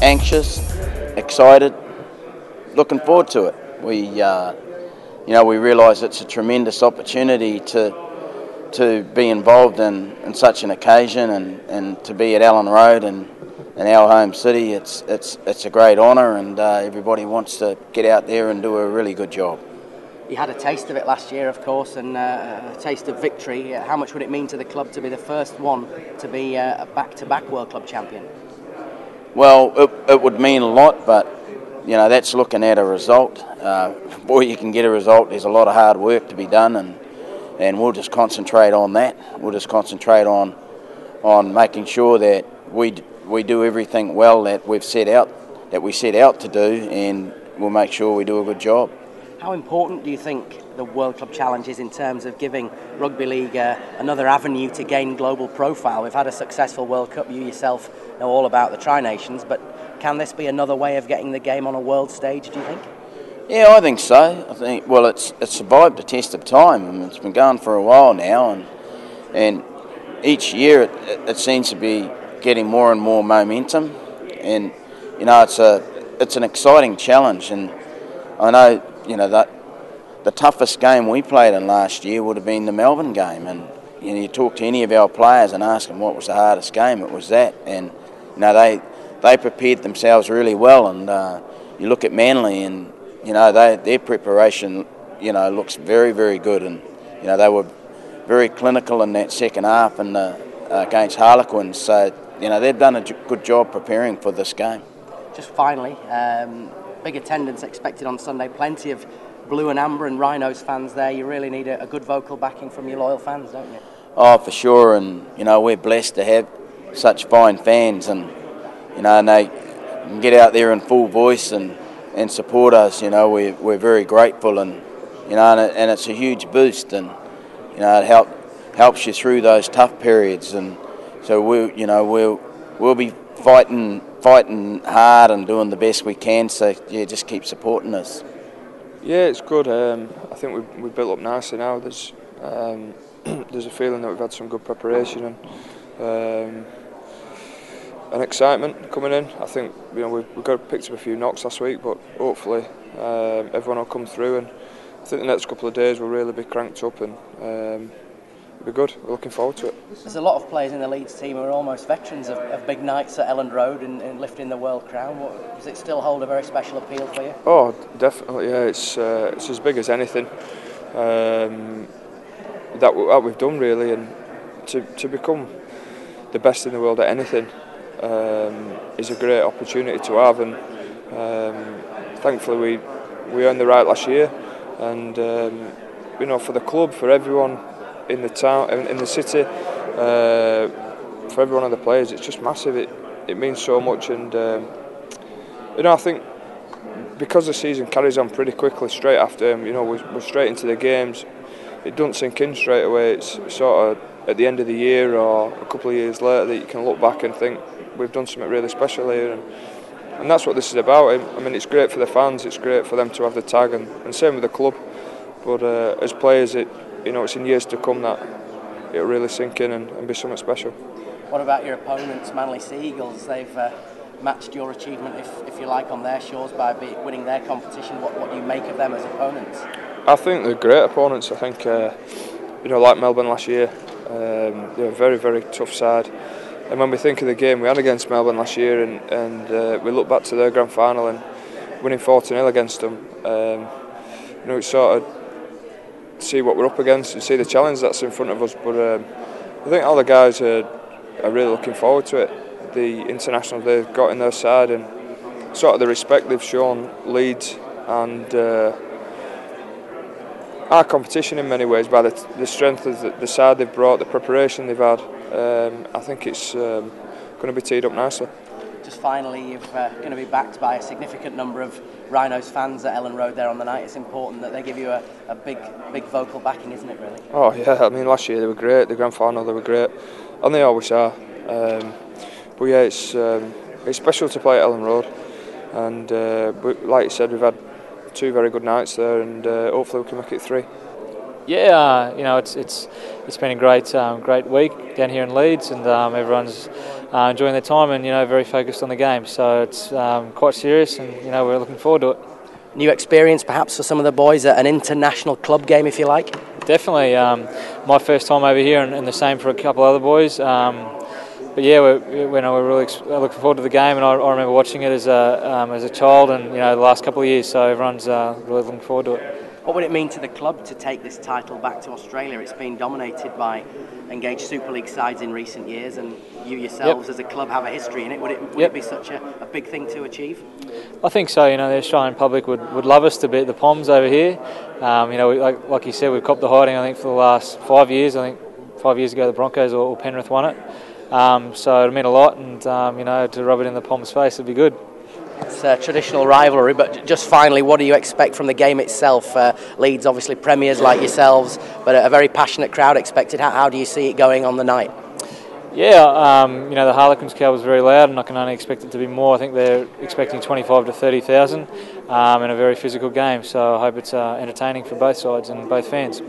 anxious, excited, looking forward to it. We realise it's a tremendous opportunity to be involved in such an occasion and to be at Allen Road and in our home city. It's a great honour, and everybody wants to get out there and do a really good job. You had a taste of it last year, of course, and a taste of victory. How much would it mean to the club to be the first one to be a back-to-back World Club champion? Well, it would mean a lot, but that's looking at a result. Before you can get a result, there's a lot of hard work to be done, and we'll just concentrate on that. We'll just concentrate on making sure that we do everything well that we set out to do, and we'll make sure we do a good job. How important do you think the World Club Challenge is in terms of giving Rugby League another avenue to gain global profile? We've had a successful World Cup. You yourself know all about the Tri-Nations, but can this be another way of getting the game on a world stage, do you think? Yeah, I think so. I think, well, it's survived the test of time. I mean, it's been going for a while now, and each year it seems to be getting more and more momentum, and it's an exciting challenge. And I know that the toughest game we played in last year would have been the Melbourne game, and you talk to any of our players and ask them what was the hardest game, it was that. And they prepared themselves really well, and you look at Manly, and their preparation looks very, very good, and they were very clinical in that second half and against Harlequins, so they've done a good job preparing for this game. Just finally, big attendance expected on Sunday, plenty of blue and amber and Rhinos fans there. You really need a good vocal backing from your loyal fans, don't you? Oh, for sure, and we're blessed to have such fine fans, and and they can get out there in full voice and support us. We're very grateful, and and it's a huge boost, and it helps you through those tough periods, and so we'll be fighting hard and doing the best we can. So yeah, just keep supporting us. Yeah, it's good. I think we've built up nicely now. There's a feeling that we've had some good preparation and excitement coming in. I think we've picked up a few knocks last week, but hopefully everyone will come through, and I think the next couple of days will really be cranked up, and it'll be good. We're looking forward to it. There's a lot of players in the Leeds team who are almost veterans of big nights at Elland Road and lifting the world crown. Does it still hold a very special appeal for you? Oh, definitely. Yeah, it's as big as anything that we've done, really, and to become the best in the world at anything is a great opportunity to have, and thankfully we earned the right last year, and for the club, for everyone in the town, in the city, for every one of the players, it's just massive. It means so much, and I think because the season carries on pretty quickly straight after, we're straight into the games. It doesn't sink in straight away. It's sort of at the end of the year or a couple of years later that you can look back and think we've done something really special here, and that's what this is about. I mean, it's great for the fans, it's great for them to have the tag, and same with the club. But as players, it's in years to come that it'll really sink in and be something special. What about your opponents, Manly Seagulls? They've matched your achievement, if you like, on their shores by winning their competition. What do you make of them as opponents? I think they're great opponents. I think, like Melbourne last year, they're a very, very tough side. And when we think of the game we had against Melbourne last year, and we look back to their grand final and winning 4-0 against them, it's sort of see what we're up against and see the challenge that's in front of us. But I think all the guys are really looking forward to it. The internationals they've got in their side, and sort of the respect they've shown Leeds and our competition in many ways by the strength of the side they've brought, the preparation they've had. I think it's going to be teed up nicely. Just finally, you're going to be backed by a significant number of Rhinos fans at Elland Road there on the night. It's important that they give you a big vocal backing, isn't it, really? Oh yeah, I mean, last year they were great, the grand final they were great, and they always are. But yeah, it's special to play at Elland Road, and like you said, we've had 2 very good nights there, and hopefully we can make it 3. Yeah, it's been a great week down here in Leeds, and everyone's enjoying their time and very focused on the game. So it's quite serious, and we're looking forward to it. New experience, perhaps, for some of the boys, an international club game, if you like. Definitely, my first time over here, and the same for a couple other boys. But yeah, we're really looking forward to the game, and I remember watching it as a child, and the last couple of years. So everyone's really looking forward to it. What would it mean to the club to take this title back to Australia? It's been dominated by engaged Super League sides in recent years, and you yourselves as a club have a history in it. Would it be such a big thing to achieve? I think so. The Australian public would love us to beat the Poms over here. Like you said, we've copped the hiding, I think, for the last 5 years. I think 5 years ago the Broncos or Penrith won it. So it meant a lot, and to rub it in the Poms' face would be good. It's a traditional rivalry, but just finally, what do you expect from the game itself? Leeds, obviously premiers like yourselves, but a very passionate crowd expected. How do you see it going on the night? Yeah, the Harlequins crowd was very loud, and I can only expect it to be more. I think they're expecting 25 to 30,000 in a very physical game, so I hope it's entertaining for both sides and both fans.